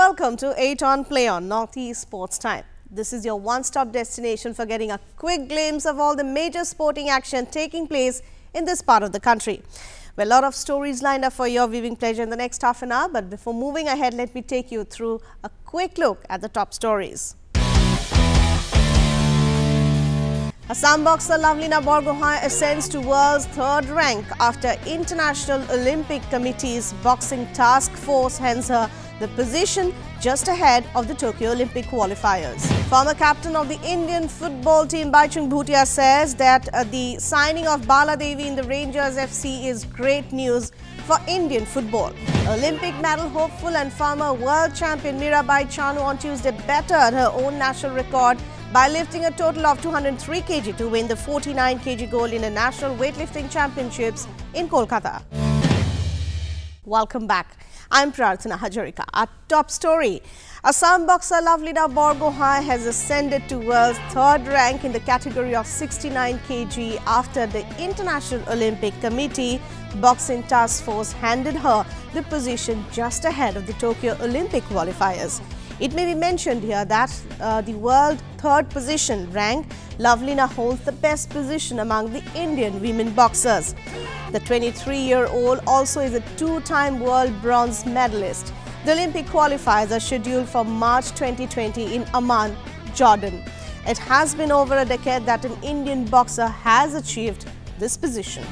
Welcome to 8 on Play on Northeast Sports Time. This is your one-stop destination for getting a quick glimpse of all the major sporting action taking place in this part of the country. Well, a lot of stories lined up for your viewing pleasure in the next half an hour, but before moving ahead, let me take you through a quick look at the top stories. Assam boxer LOVLINA BORGOHAIN ascends to world's third rank after International Olympic Committee's boxing task force hands her the position just ahead of the Tokyo Olympic qualifiers. Former captain of the Indian football team BHAICHUNG says that the signing of BALA in the Rangers FC is great news for Indian football. Olympic medal hopeful and former world champion MIRABAI CHANU on Tuesday bettered her own national record by lifting a total of 203 kg to win the 49 kg gold in the National Weightlifting Championships in Kolkata. Welcome back. I'm HAZARIKA. Our top story. Assam boxer LOVLINA BORGOHAIN has ascended to world's third rank in the category of 69 kg after the International Olympic Committee boxing task force handed her the position just ahead of the Tokyo Olympic qualifiers. It may be mentioned here that the world third position rank, LOVLINA holds the best position among the Indian women boxers. The 23-year-old also is a two-time world bronze medalist. The Olympic qualifiers are scheduled for March 2020 in Amman, Jordan. It has been over a decade that an Indian boxer has achieved this position.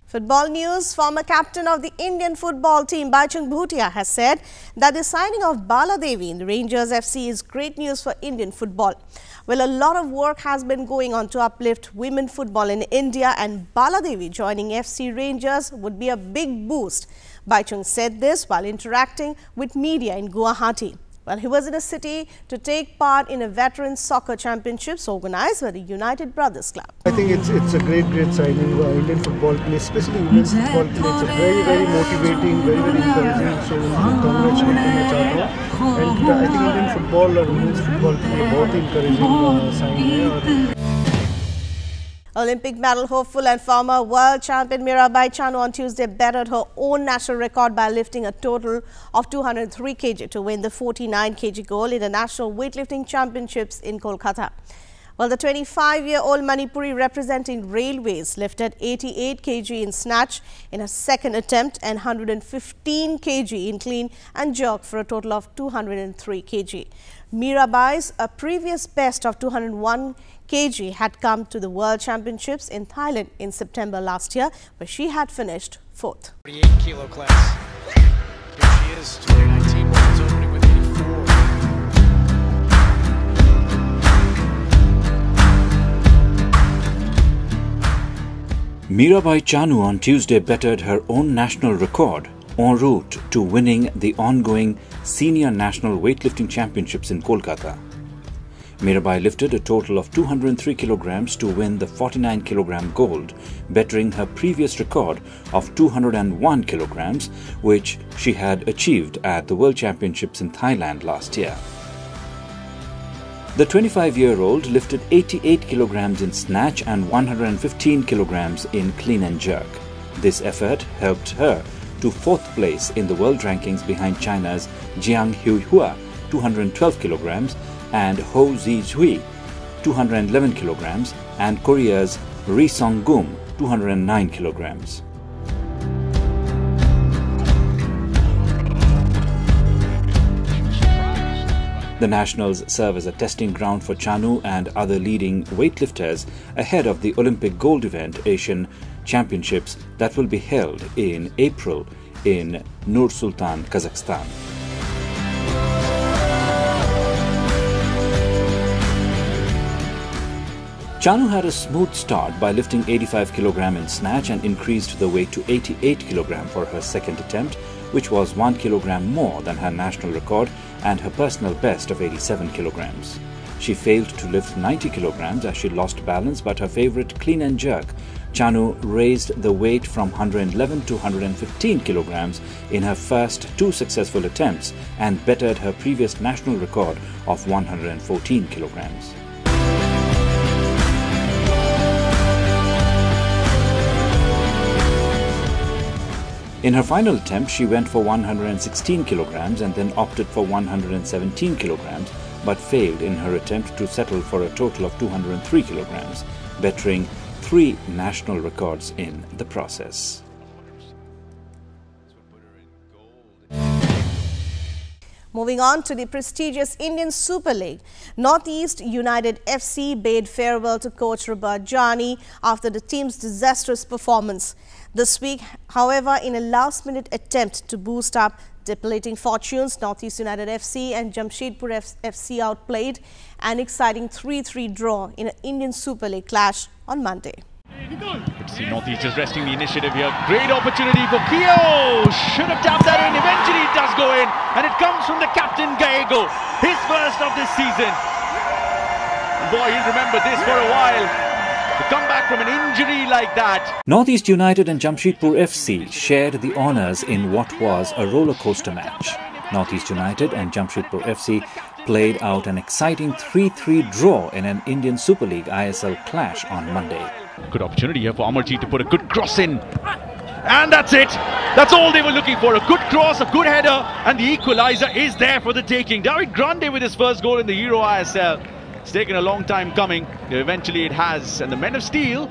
Football news. Former captain of the Indian football team BHUTIA has said that the signing of BALA in the Rangers FC is great news for Indian football. Well, a lot of work has been going on to uplift women football in India, and BALA joining FC Rangers would be a big boost. BHUTIA said this while interacting with media in Guwahati. Well, he was in a city to take part in a veteran soccer championships organized by the United Brothers Club. I think it's a great signing. Indian football play, especially women's football play, it's very motivating, very encouraging. So congratulate and I think Indian football or women's football play both encouraging sign. Olympic medal hopeful and former world champion MIRABAI CHANU on Tuesday bettered her own national record by lifting a total of 203 kg to win the 49 kg gold in the National Weightlifting Championships in Kolkata. Well, the 25-year-old Manipuri representing Railways lifted 88 kg in snatch in her second attempt and 115 kg in clean and jerk for a total of 203 kg. MIRABAI's previous best of 201 kg had come to the World Championships in Thailand in September last year, where she had finished 4th. 48 kilo class. Here she is, 2019 World's opening with 84. MIRABAI CHANU on Tuesday bettered her own national record en route to winning the ongoing Senior National Weightlifting Championships in Kolkata. MIRABAI lifted a total of 203 kilograms to win the 49 kilogram gold, bettering her previous record of 201 kilograms, which she had achieved at the World Championships in Thailand last year. The 25-year-old lifted 88 kilograms in snatch and 115 kilograms in clean and jerk. This effort helped her to 4th place in the world rankings behind China's Jiang Huihua, 212 kilograms, and Ho Zi-Hui, 211 kilograms, and Korea's Ri Song-gum, 209 kilograms. The Nationals serve as a testing ground for CHANU and other leading weightlifters ahead of the Olympic gold event Asian Championships that will be held in April in Nur Sultan, Kazakhstan. CHANU had a smooth start by lifting 85 kg in snatch and increased the weight to 88 kg for her second attempt, which was 1 kg more than her national record and her personal best of 87 kg. She failed to lift 90 kilograms as she lost balance, but her favorite clean and jerk, CHANU, raised the weight from 111 to 115 kilograms in her first 2 successful attempts and bettered her previous national record of 114 kilograms. In her final attempt, she went for 116 kilograms and then opted for 117 kilograms, but failed in her attempt to settle for a total of 203 kilograms, bettering 3 national records in the process. Moving on to the prestigious Indian Super League, Northeast United FC bade farewell to coach Bulletin after the team's disastrous performance. This week, however, in a last-minute attempt to boost up depleting fortunes, Northeast United FC and Jamshedpur FC outplayed an exciting 3-3 draw in an Indian Super League clash on Monday. Good to see Northeast just resting the initiative here. Great opportunity for KHELO. Should have tapped that in. Eventually it does go in. And it comes from the captain, Gallego. His first of this season. And boy, he'll remember this for a while. To come back from an injury like that. Northeast United and Jamshedpur FC shared the honours in what was a roller coaster match. Northeast United and Jamshedpur FC played out an exciting 3-3 draw in an Indian Super League ISL clash on Monday. Good opportunity here for Amarjeet to put a good cross in. And that's it. That's all they were looking for. A good cross, a good header, and the equaliser is there for the taking. David Grande with his first goal in the Euro ISL. It's taken a long time coming. Eventually it has. And the men of steel.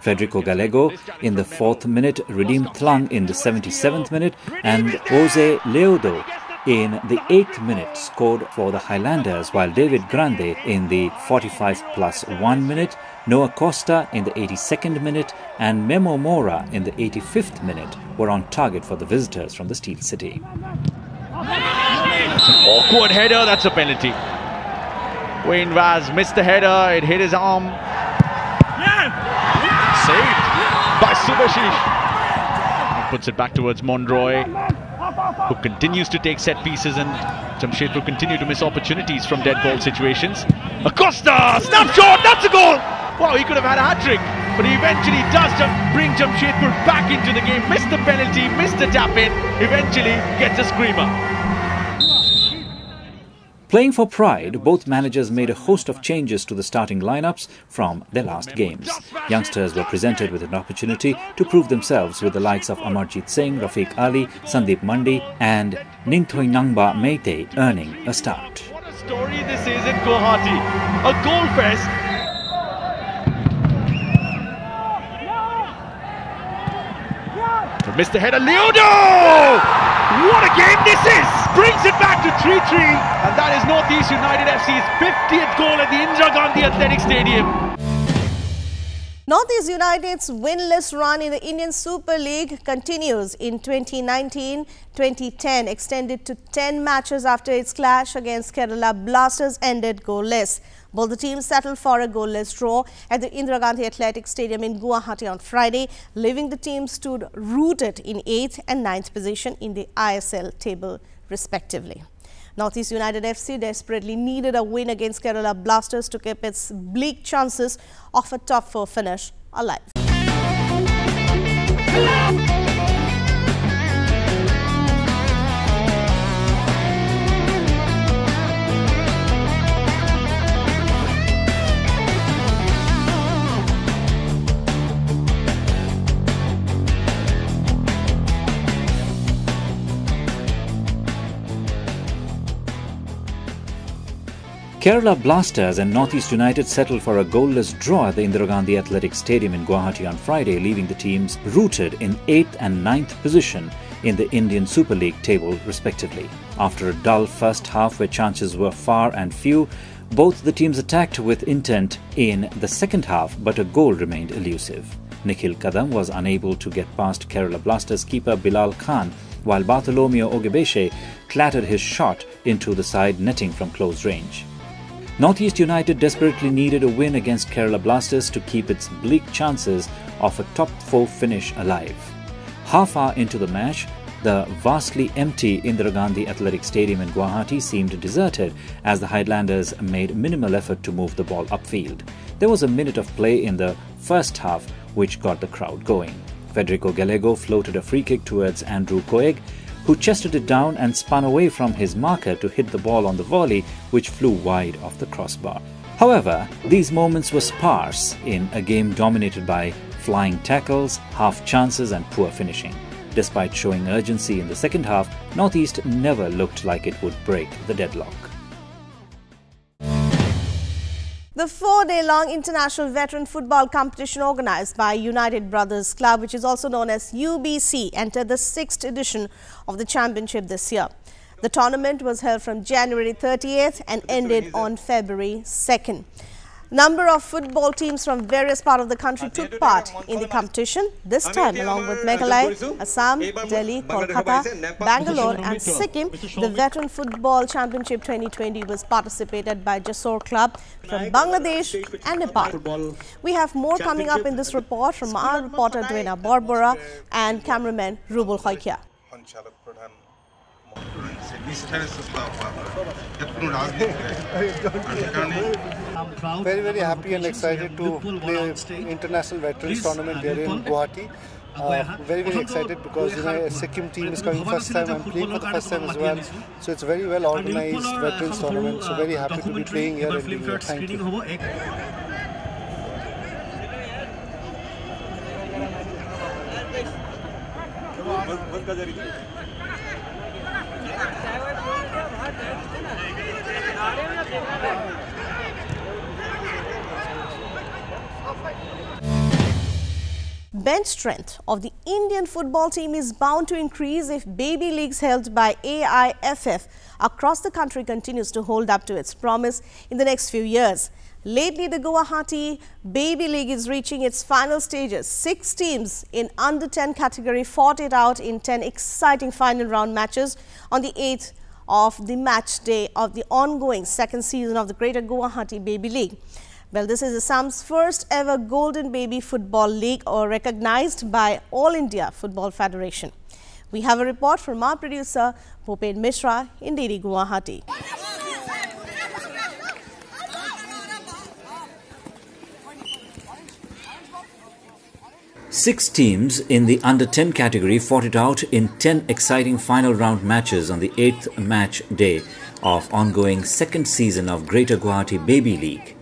Federico Gallego in the 4th minute, Redeem Thlang in the 77th minute, and Jose Leodo in the 8th minute scored for the Highlanders, while David Grande in the 45+1 minute, Noah Costa in the 82nd minute and Memo Mora in the 85th minute were on target for the visitors from the Steel City. That's an awkward header, that's a penalty. Wayne Vaz missed the header, it hit his arm. Saved by Subhashish. He puts it back towards Monroy, who continues to take set pieces, and Jamshedpur continue to miss opportunities from dead ball situations. Acosta! Snapshot! That's a goal! Wow, he could have had a hat-trick, but he eventually does bring Jamshedpur back into the game. Missed the penalty, missed the tap-in, eventually gets a screamer. Playing for pride, both managers made a host of changes to the starting lineups from their last games. Youngsters were presented with an opportunity to prove themselves, with the likes of Amarjeet Singh, Rafiq Ali, Sandeep Mandi and Ningthoinangba Meite earning a start. What a story this is in Guwahati. A goal fest. Mr. Header, Leodo! What a game this is! Brings it back to 3-3, and that is Northeast United FC's 50th goal at the Indira Gandhi Athletic Stadium. Northeast United's winless run in the Indian Super League continues. In 2019-2010, extended to 10 matches after its clash against Kerala Blasters ended goalless. Both the teams settled for a goalless draw at the Indira Gandhi Athletic Stadium in Guwahati on Friday, leaving the teams stood rooted in 8th and 9th position in the ISL table, respectively. Northeast United FC desperately needed a win against Kerala Blasters to keep its bleak chances of a top 4 finish alive. Kerala Blasters and Northeast United settled for a goalless draw at the Indira Gandhi Athletic Stadium in Guwahati on Friday, leaving the teams rooted in 8th and 9th position in the Indian Super League table, respectively. After a dull first half where chances were far and few, both the teams attacked with intent in the second half, but a goal remained elusive. Nikhil Kadam was unable to get past Kerala Blasters keeper Bilal Khan, while Bartholomew Ogebeshe clattered his shot into the side netting from close range. Northeast United desperately needed a win against Kerala Blasters to keep its bleak chances of a top 4 finish alive. Half hour into the match, The vastly empty Indira Gandhi Athletic Stadium in Guwahati seemed deserted as the Highlanders made minimal effort to move the ball upfield. There was a minute of play in the first half which got the crowd going. Federico Gallego floated a free kick towards Andrew Coeg, who chested it down and spun away from his marker to hit the ball on the volley, which flew wide of the crossbar. However, these moments were sparse in a game dominated by flying tackles, half chances and poor finishing. Despite showing urgency in the second half, Northeast never looked like it would break the deadlock. The 4-day-long international veteran football competition organized by United Brothers Club, which is also known as UBC, entered the 6th edition of the championship this year. The tournament was held from January 30th and ended on February 2nd. Number of football teams from various parts of the country took part in the competition. This time, along with Meghalaya, Assam, Delhi, Kolkata, Bangalore and Sikkim, the Veteran Football Championship 2020 was participated by Jessore Club from Bangladesh and Nepal. We have more coming up in this report from our reporter Dwena Barbara and cameraman Rubul Hoikia. Very, very happy and excited to play international veterans tournament here in Guwahati. Very, very excited because a Sikkim team is coming first time. I'm playing for the first time as well. So it's a very well organized veterans tournament. So very happy to be playing here in India. Thank you. Bench strength of the Indian football team is bound to increase if baby leagues held by AIFF across the country continues to hold up to its promise in the next few years. Lately, the Guwahati Baby League is reaching its final stages. 6 teams in under 10 category fought it out in 10 exciting final round matches on the 8th of the match day of the ongoing 2nd season of the Greater Guwahati Baby League. Well, this is Assam's first ever Golden Baby Football League, or recognized by All India Football Federation. We have a report from our producer Bhupen Mishra in DEVI, Guwahati. Six teams in the under-10 category fought it out in 10 exciting final round matches on the 8th match day of ongoing 2nd season of Greater Guwahati Baby League.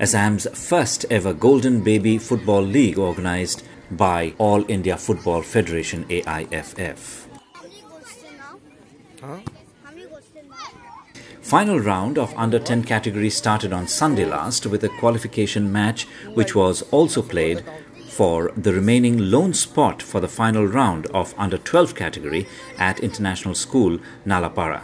Assam's first ever Golden Baby Football League organized by All India Football Federation AIFF. Final round of under 10 category started on Sunday last with a qualification match which was also played for the remaining lone spot for the final round of under 12 category at International School Nalapara.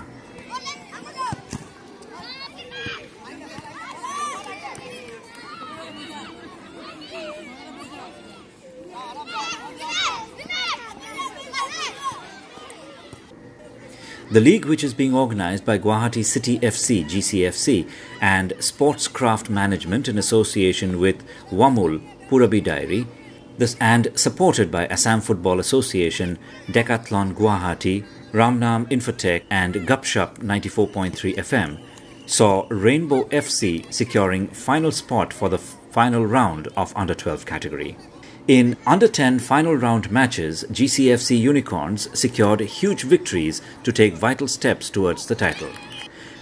The league, which is being organized by Guwahati City FC (GCFC) and Sportscraft Management in association with Wamul Purabi Dairy, and supported by Assam Football Association, Decathlon Guwahati, Ramnam Infotech and Gupshup 94.3 FM, saw Rainbow FC securing final spot for the final round of under 12 category. In under 10 final round matches, GCFC Unicorns secured huge victories to take vital steps towards the title.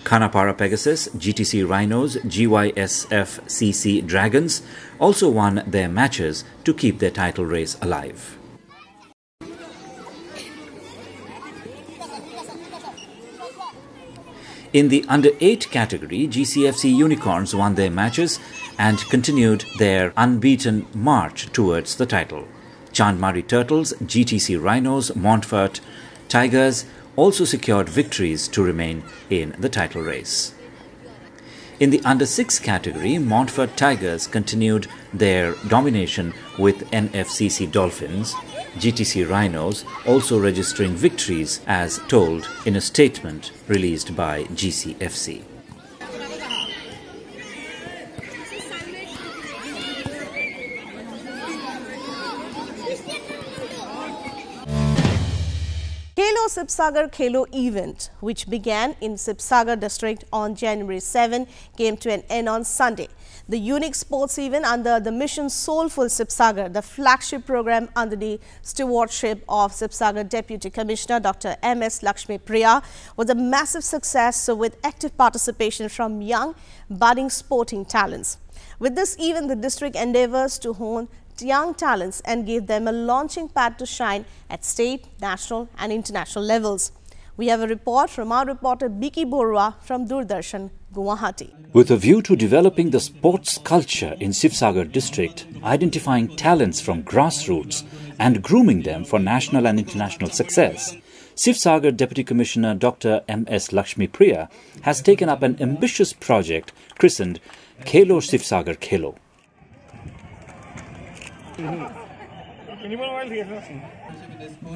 Khanapara Pegasus, GTC Rhinos, GYSF CC Dragons also won their matches to keep their title race alive. In the under 8 category, GCFC Unicorns won their matches and continued their unbeaten march towards the title. Chandmari Turtles, GTC Rhinos, Montfort Tigers also secured victories to remain in the title race. In the under 6 category, Montfort Tigers continued their domination with NFCC Dolphins, GTC Rhinos also registering victories as told in a statement released by GCFC. KHELO SIVASAGAR KHELO event, which began in Sivasagar district on January 7, came to an end on Sunday. The unique sports event under the mission Soulful Sivasagar, the flagship program under the stewardship of Sivasagar Deputy Commissioner Dr. M.S. Lakshmi Priya, was a massive success with active participation from young, budding sporting talents. With this event, the district endeavors to hone young talents and give them a launching pad to shine at state, national and international levels. We have a report from our reporter Biki Borua from Doordarshan, Guwahati. With a view to developing the sports culture in Sivasagar district, identifying talents from grassroots and grooming them for national and international success, Sivasagar Deputy Commissioner Dr. M.S. Lakshmi Priya has taken up an ambitious project christened KHELO Sivasagar KHELO.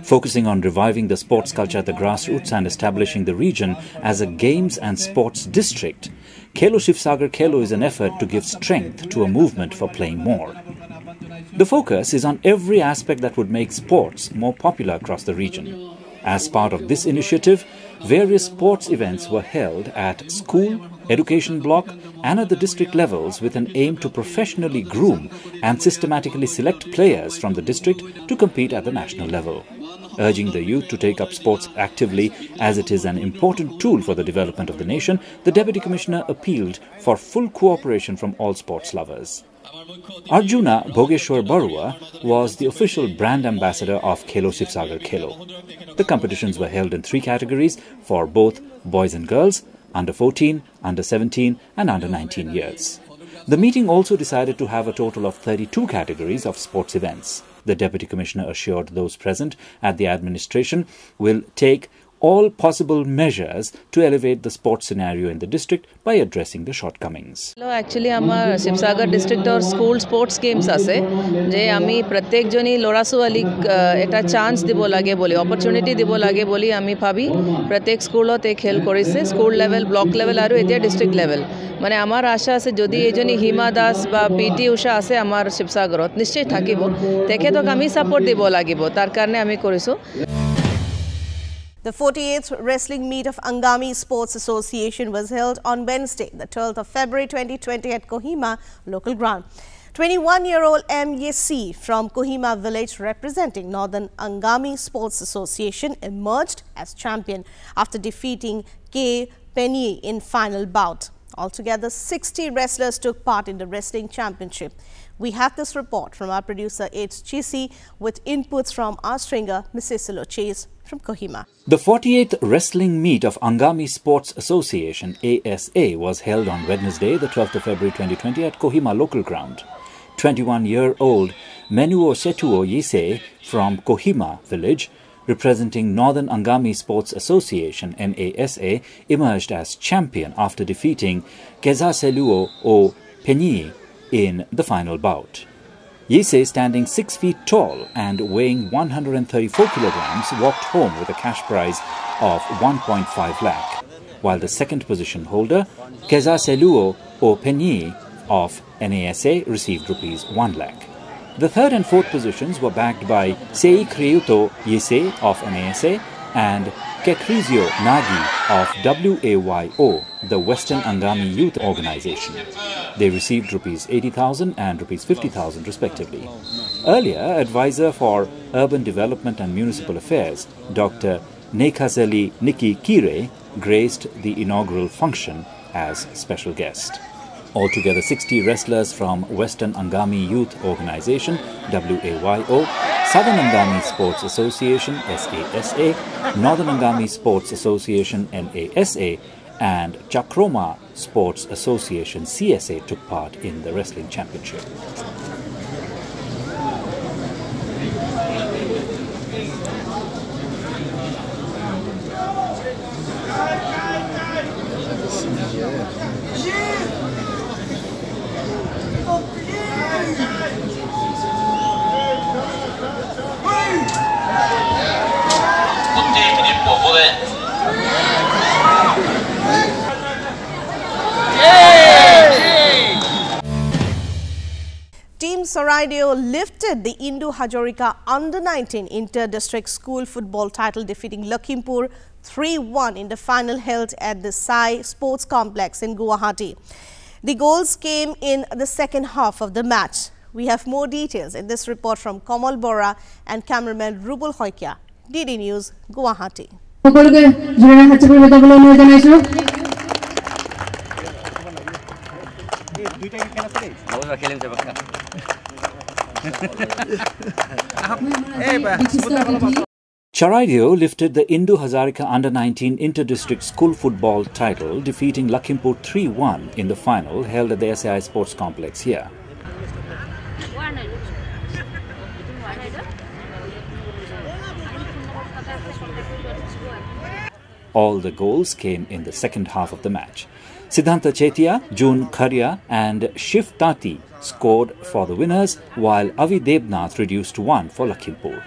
Focusing on reviving the sports culture at the grassroots and establishing the region as a games and sports district, KHELO Sivasagar KHELO is an effort to give strength to a movement for playing more. The focus is on every aspect that would make sports more popular across the region. As part of this initiative, various sports events were held at school, education block and at the district levels with an aim to professionally groom and systematically select players from the district to compete at the national level. Urging the youth to take up sports actively as it is an important tool for the development of the nation, the Deputy Commissioner appealed for full cooperation from all sports lovers. Arjuna Bhogeshwar Barua was the official brand ambassador of KHELO Sivasagar KHELO. The competitions were held in 3 categories for both boys and girls, under 14, under 17 and under 19 years. The meeting also decided to have a total of 32 categories of sports events. The Deputy Commissioner assured those present at the administration will take all possible measures to elevate the sports scenario in the district by addressing the shortcomings. Actually, our Sivasagar district or school sports games ase je ami pratyek joni lorasu ali eta chance dibo lage boli opportunity dibo lage boli ami bhabi pratyek schoolot ei khel korise school level block level aru etia district level মানে আমার আশা আছে যদি এজনী হিমা দাস বা PT উষা আছে আমার শিৱসাগৰত নিশ্চয় থাকিব তেখেতক আমি সাপোর্ট দিব লাগিব তার কারণে আমি কৰিছো। The 48th wrestling meet of Angami Sports Association was held on Wednesday, the 12th of February 2020 at Kohima local ground. 21-year-old M.A.C. from Kohima village representing Northern Angami Sports Association emerged as champion after defeating K. Penny in final bout. Altogether, 60 wrestlers took part in the wrestling championship. We have this report from our producer H. Chisi with inputs from our stringer Mrs. Silo Chase from Kohima. The 48th wrestling meet of Angami Sports Association ASA was held on Wednesday, the 12th of February 2020 at Kohima local ground. 21-year-old Menuo Setuo Yise from Kohima village, representing Northern Angami Sports Association NASA, emerged as champion after defeating Kezaseluo O Penyi in the final bout. Yise, standing 6 feet tall and weighing 134 kilograms, walked home with a cash prize of 1.5 lakh, while the second position holder, Kezaseluo O Penyi of NASA, received rupees 1 lakh. The third and fourth positions were backed by Sei Kreuto Yise of NASA and Kekrizio Nagi of WAYO, the Western Angami Youth Organization. They received rupees 80,000 and rupees 50,000 respectively. Earlier, Advisor for Urban Development and Municipal Affairs, Dr. Nekazeli Niki Kire, graced the inaugural function as special guest. Altogether, 60 wrestlers from Western Angami Youth Organization, WAYO, Southern Angami Sports Association, SASA, Northern Angami Sports Association, NASA, and Chakroma Sports Association, CSA, took part in the wrestling championship. Teams CHARAIDEO lifted the INDU HAZARIKA Under-19 Inter-District School Football title, defeating Lakhimpur 3-1 in the final held at the Sai Sports Complex in Guwahati. The goals came in the second half of the match. We have more details in this report from Kamal Bora and cameraman Rubul Hoikia. DD News, Guwahati. CHARAIDEO lifted the INDU HAZARIKA Under-19 Inter-District School Football title, defeating Lakhimpur 3-1 in the final held at the SAI Sports Complex here. All the goals came in the second half of the match. Siddhanta Chetia, June Kharia and Shiv Tati scored for the winners, while Avi Debnath reduced one for Lakhimpur.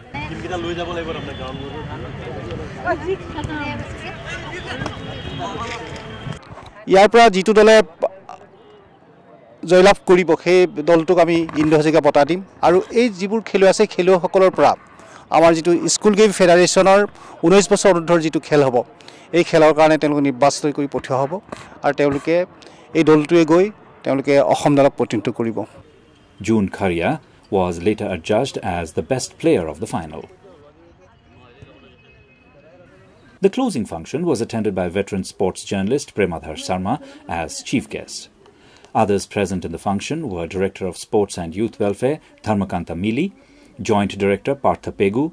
ইয়াৰপৰা জিতু দলে জয়লাভ কৰিব সেই দলটোক আমি ইন্দু হাজৰিকা বঁটা দিম আৰু এই যিবোৰ খেলুৱৈ আছে খেলুৱৈসকলৰ পৰা আমাৰ যিটো স্কুল গেম ফেডাৰেশ্যনৰ 19 বছৰ অনুৰ্ধৰ যিটো খেল হ'ব এই খেলৰ কাৰণে তেওঁলোক নিৰ্বাচিত কৰি পঠিওৱা হ'ব আৰু তেওঁলোকে এই দলটোৱে গৈ তেওঁলোকে অসম দলক প্ৰতিনিধিত্ব কৰিব। June Kharia was later adjudged as the best player of the final. The closing function was attended by veteran sports journalist Premadhar Sharma as chief guest. Others present in the function were Director of Sports and Youth Welfare Dharmakanta Mili, Joint Director Partha Pegu,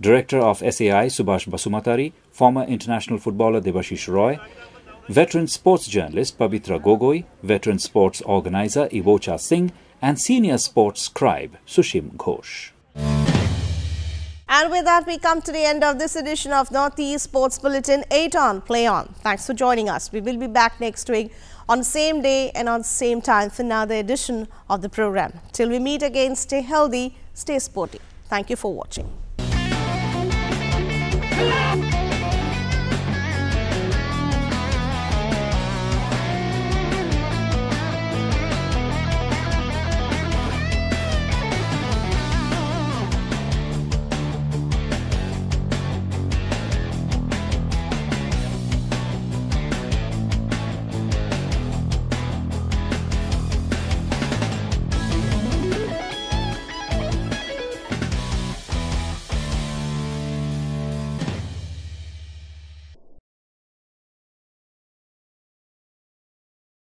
Director of SAI Subhash Basumatari, former international footballer Debashish Roy, veteran sports journalist Pavitra Gogoi, veteran sports organizer Ivocha Singh, and senior sports scribe Sushim Ghosh. And with that, we come to the end of this edition of Northeast Sports Bulletin 8 on Play On. Thanks for joining us. We will be back next week on the same day and on the same time for another edition of the program. Till we meet again, stay healthy, stay sporty. Thank you for watching.